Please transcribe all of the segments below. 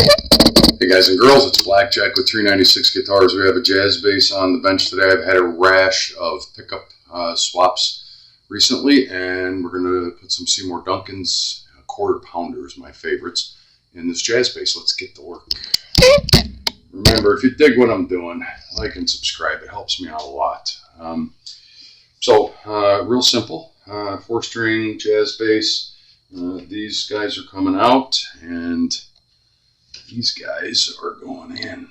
Hey guys and girls, it's Blackjack with 396 Guitars. We have a jazz bass on the bench today. I've had a rash of pickup swaps recently, and we're going to put some Seymour Duncan's quarter pounders, my favorites, in this jazz bass. Let's get to work. Remember, if you dig what I'm doing, like and subscribe. It helps me out a lot. Real simple, 4-string jazz bass. These guys are coming out, and these guys are going in.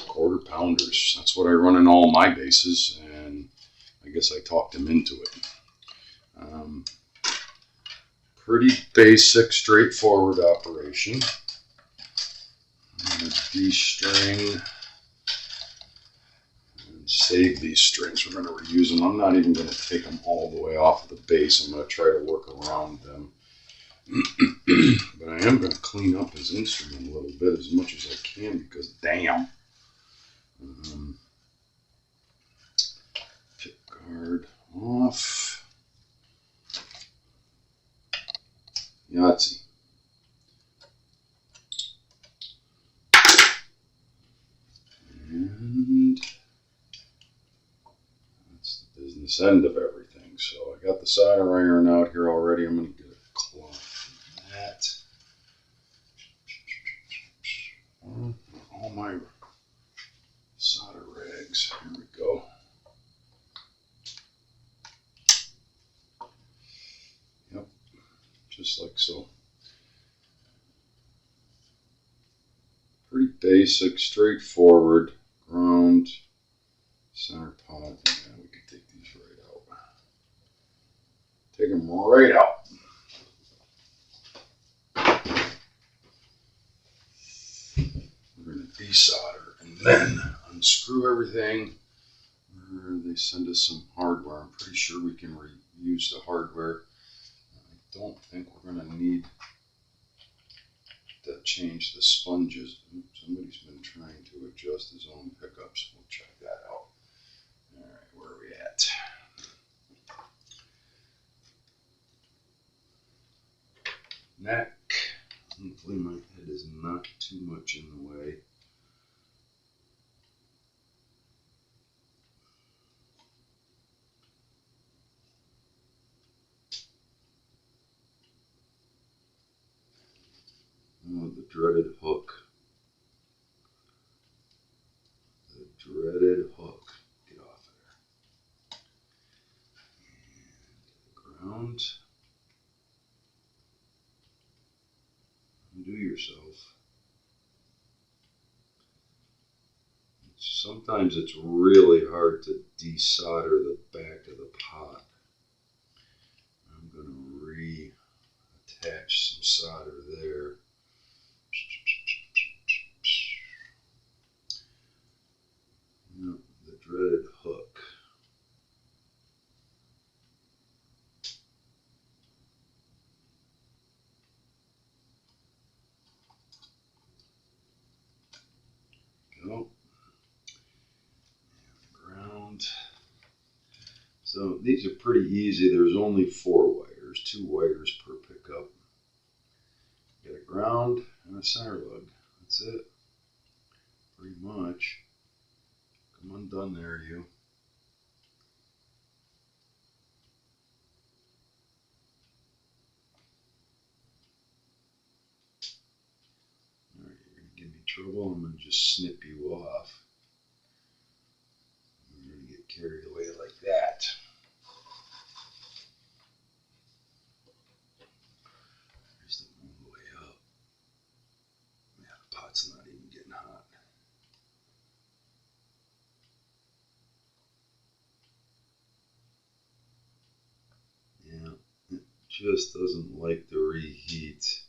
Quarter pounders. That's what I run in all my basses, and I guess I talked him into it. Pretty basic, straightforward operation. I'm going to D-string and save these strings. We're going to reuse them. I'm not even going to take them all the way off of the bass. I'm going to try to work around them. But I am going to clean up his instrument a little bit as much as I can because damn. Pick guard off. Yahtzee. And that's the business end of everything. So I got the solder iron out here already. I'm going to get a cloth from that. All my solder rags. Here we go. Yep, just like so. Pretty basic, straightforward, ground, center pot. Yeah, we can take these right out. Take them right out. We're going to desolder and then unscrew everything. They send us some hardware. I'm pretty sure we can reuse the hardware. I don't think we're going to need to change the sponges. Somebody's been trying to adjust his own pickups. We'll check that out. All right, where are we at? Neck. Hopefully my head is not too much in the way. Oh, the dreaded hook. The dreaded hook. Get off there. And ground. Undo yourself. Sometimes it's really hard to desolder the back of the pot. I'm going to reattach some solder there. Yep, the dreaded hook. Go. Ground. So these are pretty easy. There's only 4 wires, 2 wires per pickup. Get a ground and a center lug. That's it. Pretty much. Come undone there, you. Alright, you're going to give me trouble. I'm going to just snip you off. You're going to get carried away like that. There's the wrong way up. Yeah, the pot's not even getting hot. Yeah, it just doesn't like to reheat.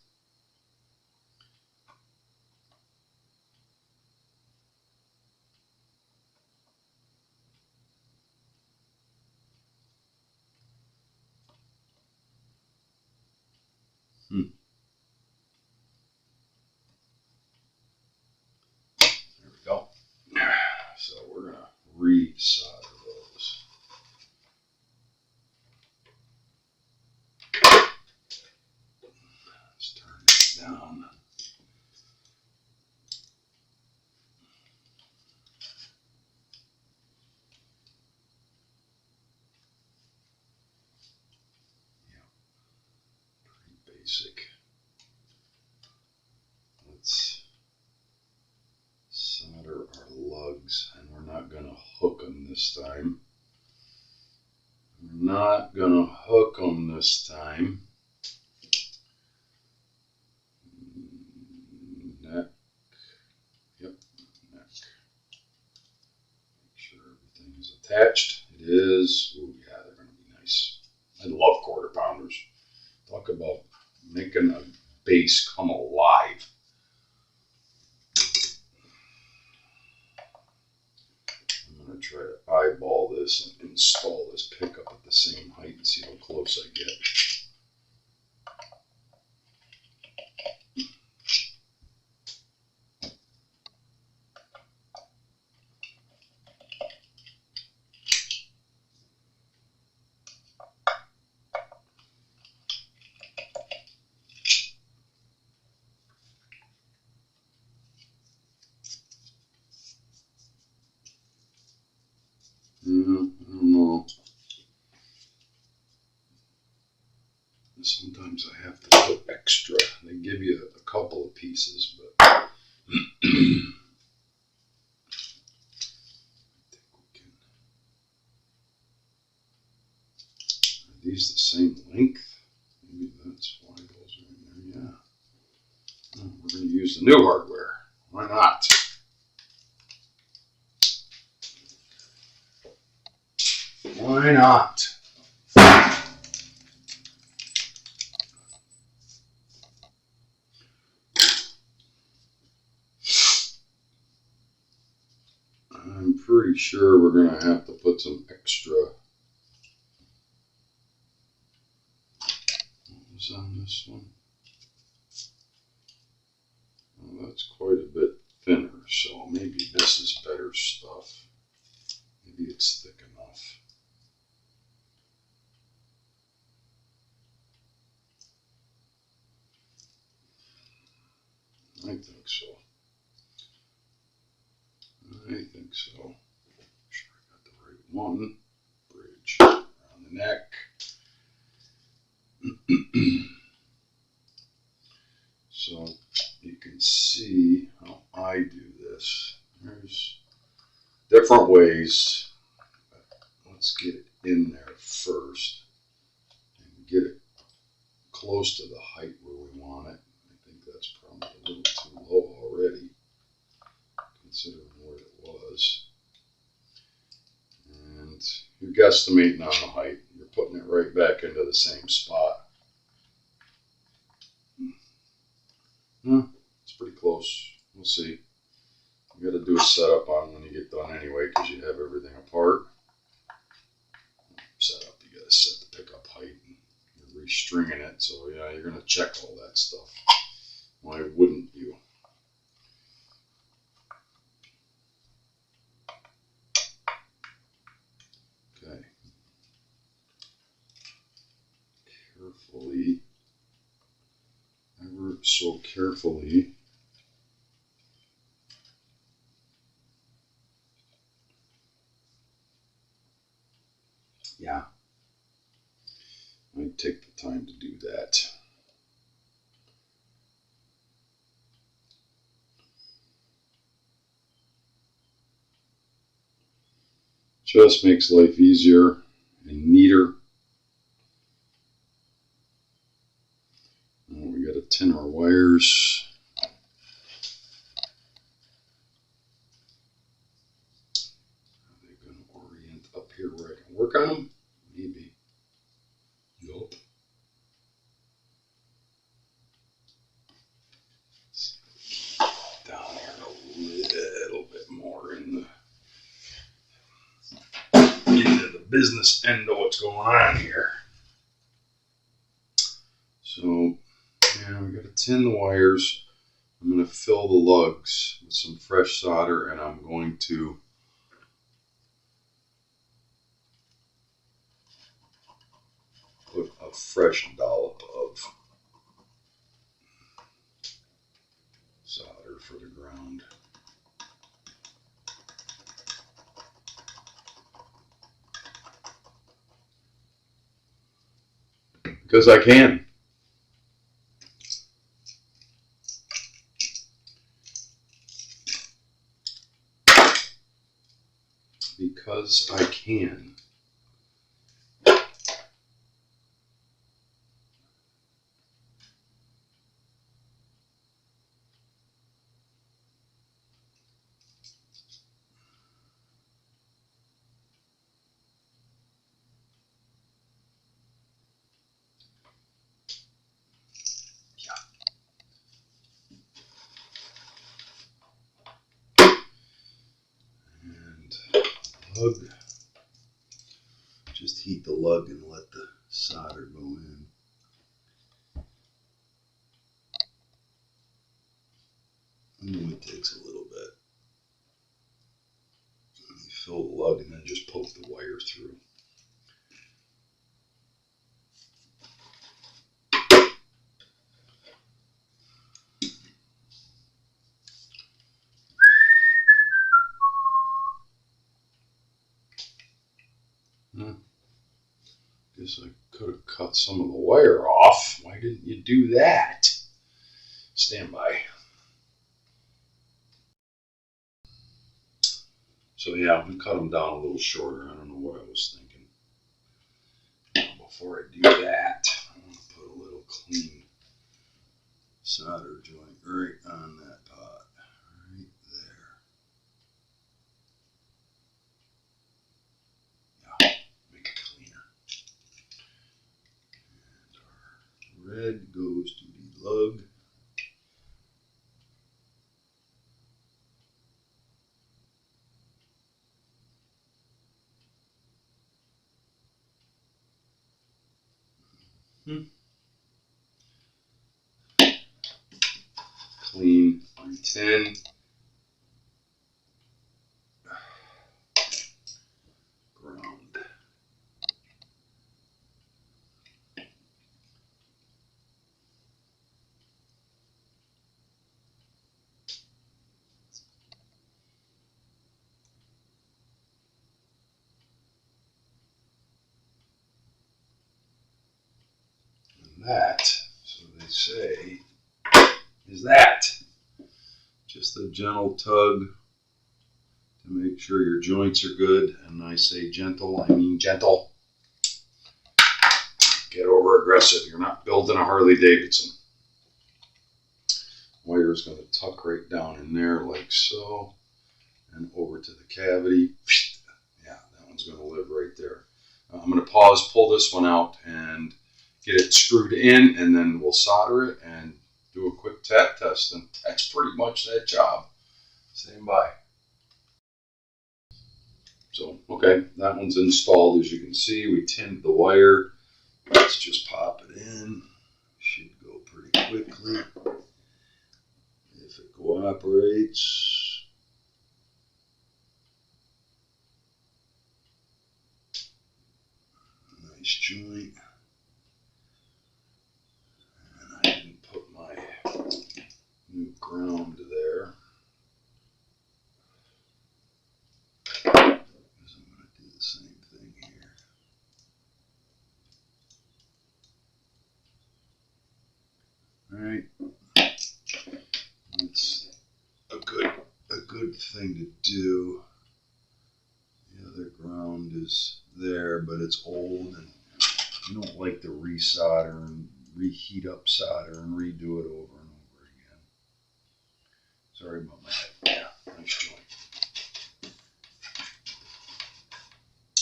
There we go. So we're going to re-solder those. Let's basic. Let's solder our lugs, and we're not going to hook them this time. We're not going to hook them this time. Neck. Yep, neck. Make sure everything is attached. It is. Oh yeah, they're going to be nice. I love quarter pounders. Talk about making a bass come alive. I'm going to try to eyeball this and install this pickup at the same height and see how close I get. I don't know. Sometimes I have to put extra. They give you a couple of pieces, but I think we can. Are these the same length? Maybe that's why those are in there. Yeah. Well, we're going to use the new hardware. Why not? Why not? I'm pretty sure we're going to have to put some extra. What was on this one? Well, that's quite a bit thinner, so maybe this is better stuff. Maybe it's thick enough. I think so. I think so. Make sure I got the right one. Bridge around the neck. So you can see how I do this. There's different ways. Let's get it in there first and get it close to the height where we want it. I think that's probably a little too low already, considering where it was. And you're guesstimating on the height. You're putting it right back into the same spot. It's pretty close. We'll see. You got to do a setup on when you get done anyway, because you have everything apart. Setup, you got to set the pickup height, and you're restringing it, so yeah, you're going to check all that stuff. Why wouldn't you? Okay. Carefully, ever so carefully. Yeah, I'd take the time to do that. Just makes life easier and neater. Now we got to tin our wires. Are they going to orient up here where I can work on them? Maybe. Yup. Down here a little bit more into the business end of what's going on here. So, yeah, we got to tin the wires. I'm going to fill the lugs with some fresh solder, and I'm going to put a fresh dollop of solder for the ground. Because I can. because I can. Lug. Just heat the lug and let the solder go in. It only takes a little bit. You fill the lug and then just poke the wire through. Guess I could have cut some of the wire off. Why didn't you do that? Stand by. So yeah, I'm going to cut them down a little shorter. I don't know what I was thinking. Before I do that, I want to put a little clean solder joint right on that pot. Right there. Yeah, make it cleaner. And our red goes to the lug. Clean on 10. Ground. And that, so they say, is that. Just a gentle tug to make sure your joints are good. And I say gentle, I mean gentle. Get over aggressive. You're not building a Harley Davidson. Wire is going to tuck right down in there like so. And over to the cavity. Yeah, that one's going to live right there. I'm going to pause, pull this one out, and get it screwed in, and then we'll solder it and do a quick tap test, and that's pretty much that job. Stand by. So, okay, that one's installed. As you can see, we tinned the wire. Let's just pop it in. Should go pretty quickly. If it cooperates. Nice joint. And I didn't put my new ground there. Because I'm going to do the same thing here. Alright. That's a good thing to do. The other ground is there, but it's old, and you don't like to resolder and reheat up solder and redo it over and over again. Sorry about my head. Yeah, nice joint.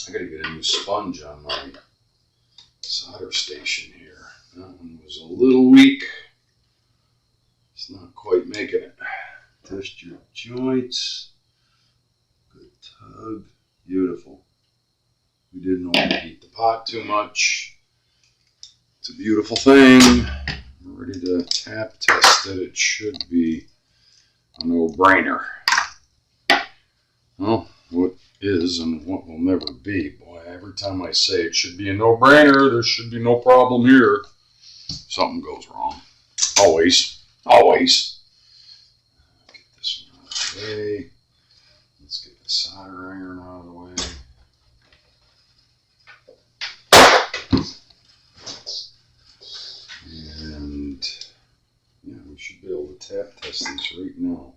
I gotta get a new sponge on my solder station here. That one was a little weak. It's not quite making it. Test your joints. Good tug. Beautiful. We didn't overheat the pot too much. It's a beautiful thing. We're ready to tap test it. It should be a no-brainer. Well, what is and what will never be. Boy, every time I say it should be a no-brainer, there should be no problem here. Something goes wrong. Always. Always. Get this one out of the way. Let's get the solder iron out of the way. And yeah, we should be able to tap test this right now.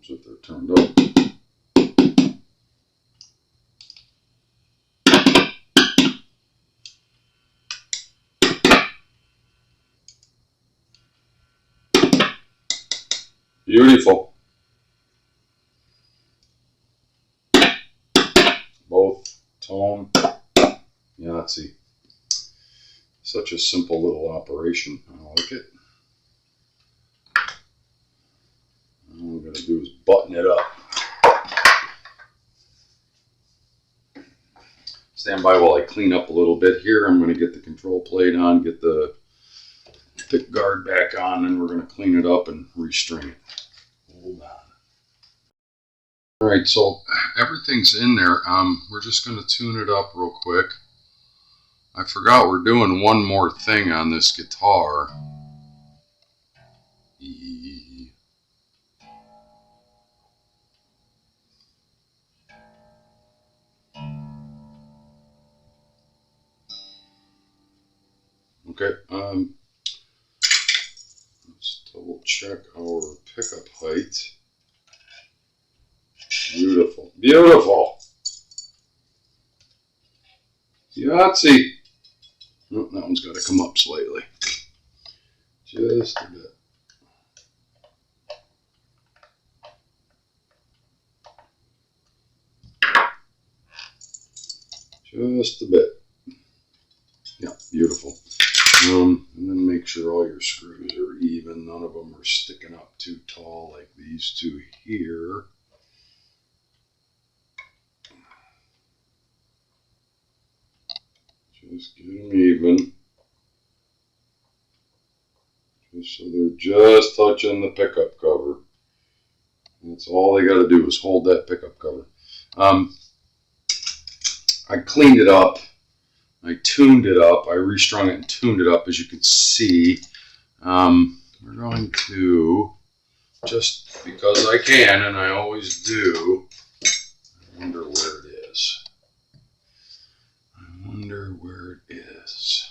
Helps if they're turned up. Beautiful. Both tone. Yahtzee. Such a simple little operation. I like it. All I'm going to do is button it up. Stand by while I clean up a little bit here. I'm going to get the control plate on, get the pick guard back on, and we're going to clean it up and restring it. Hold on. All right, so everything's in there. We're just going to tune it up real quick. I forgot we're doing one more thing on this guitar. Okay, let's double check our pickup height. Beautiful, beautiful. Yahtzee. Oh, that one's got to come up slightly. Just a bit. Just a bit. Yeah, beautiful. And then make sure all your screws are even. None of them are sticking up too tall like these two here. Just get them even. Just so they're just touching the pickup cover. That's all they got to do is hold that pickup cover. I cleaned it up. I tuned it up. I restrung it and tuned it up, as you can see. We're going to, just because I can, and I always do, I wonder where it is. I wonder where it is.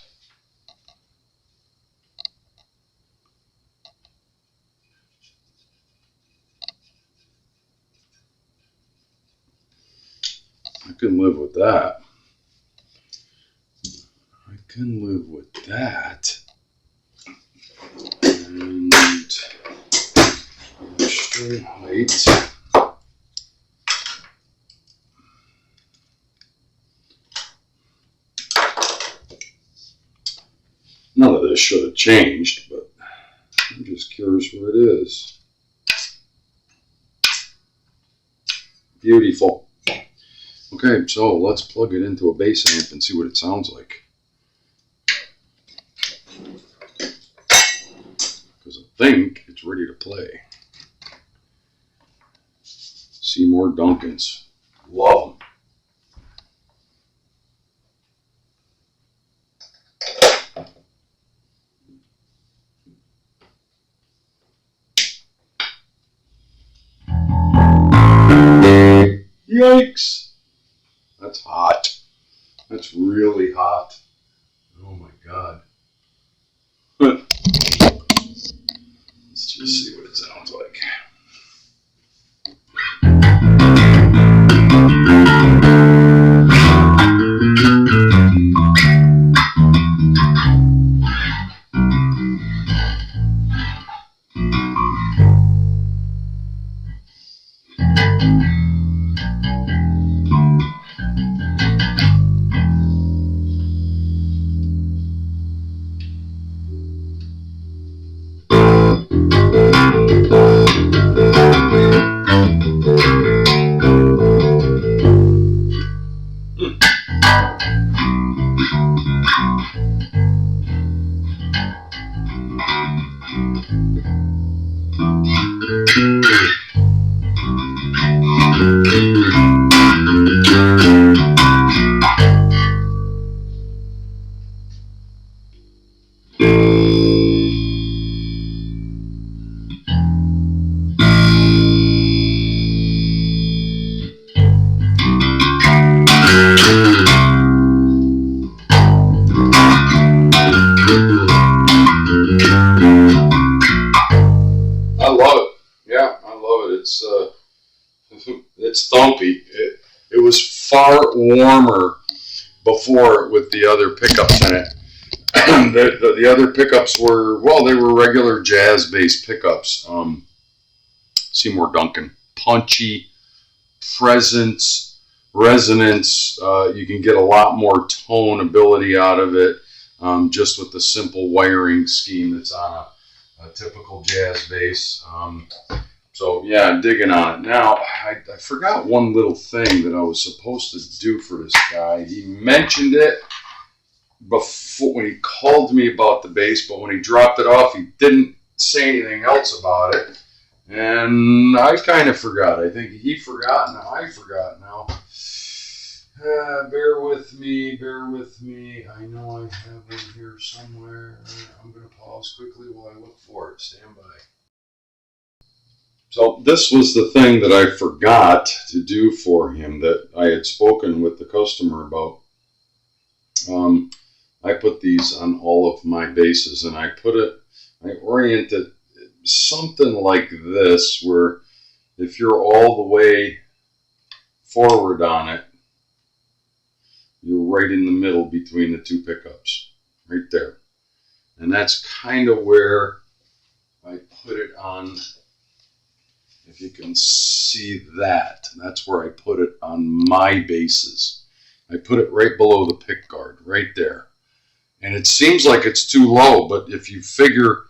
I can live with that. I can live with that. And extra height. None of this should have changed, but I'm just curious where it is. Beautiful. Okay, so let's plug it into a bass amp and see what it sounds like. Because I think it's ready to play. Seymour Duncans. Love them. Yikes! That's hot. That's really hot. Oh my god. Let's just see what it sounds like. I love it. Yeah, I love it. It's it's thumpy. It was far warmer before with the other pickups in it. The other pickups were, well, they were regular jazz bass pickups. Seymour Duncan, punchy, presence, resonance. You can get a lot more tone ability out of it just with the simple wiring scheme that's on a typical jazz bass. So yeah, I'm digging on it. Now, I forgot one little thing that I was supposed to do for this guy. He mentioned it before when he called me about the bass, but when he dropped it off, he didn't say anything else about it. And I kind of forgot. I think he forgot, and I forgot now. Bear with me, bear with me. I know I have one here somewhere. I'm going to pause quickly while I look for it. Stand by. So this was the thing that I forgot to do for him that I had spoken with the customer about. I put these on all of my basses, and I orient it something like this, where if you're all the way forward on it, you're right in the middle between the two pickups, right there. And that's kind of where I put it on. If you can see that, that's where I put it on my basses. I put it right below the pick guard, right there. And it seems like it's too low, but if you figure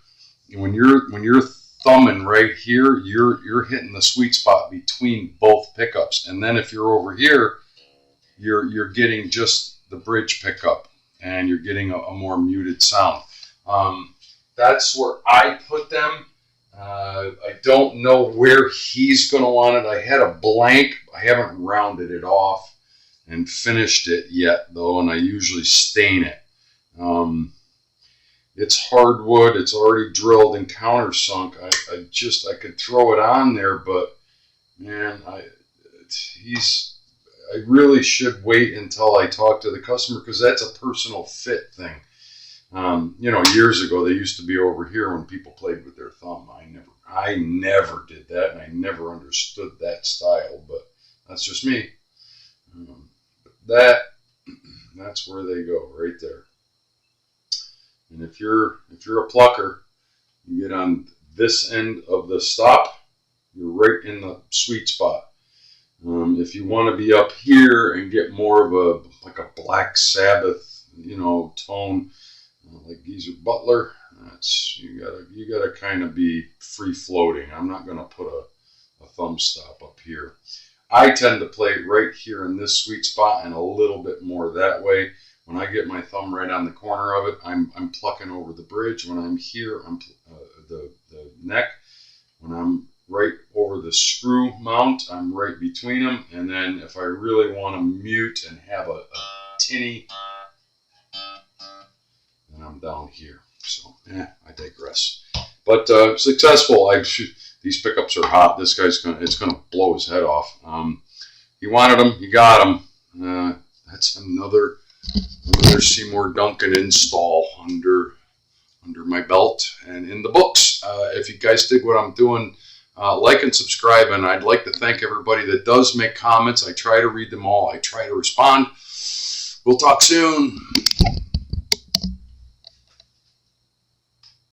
when you're thumbing right here, you're hitting the sweet spot between both pickups. And then if you're over here, you're getting just the bridge pickup, and you're getting a more muted sound. That's where I put them. I don't know where he's going to want it. I had a blank. I haven't rounded it off and finished it yet, though, and I usually stain it. It's hardwood. It's already drilled and countersunk. I could throw it on there, but man, I really should wait until I talk to the customer, because that's a personal fit thing. Years ago they used to be over here when people played with their thumb. I never did that, and I never understood that style. But that's just me. That's where they go, right there. And if you're a plucker, you get on this end of the stop, you're right in the sweet spot. If you want to be up here and get more of a Black Sabbath, tone, like Geezer Butler, you gotta kind of be free floating. I'm not gonna put a thumb stop up here. I tend to play right here in this sweet spot and a little bit more that way. When I get my thumb right on the corner of it, I'm plucking over the bridge. When I'm here, I'm the neck. When I'm right over the screw mount, I'm right between them. And then if I really want to mute and have a tinny, then I'm down here. So, I digress. But successful. These pickups are hot. This guy's it's gonna blow his head off. He wanted them. He got them. That's another Seymour Duncan install under my belt and in the books. If you guys dig what I'm doing, like and subscribe. And I'd like to thank everybody that does make comments. I try to read them all. I try to respond. We'll talk soon.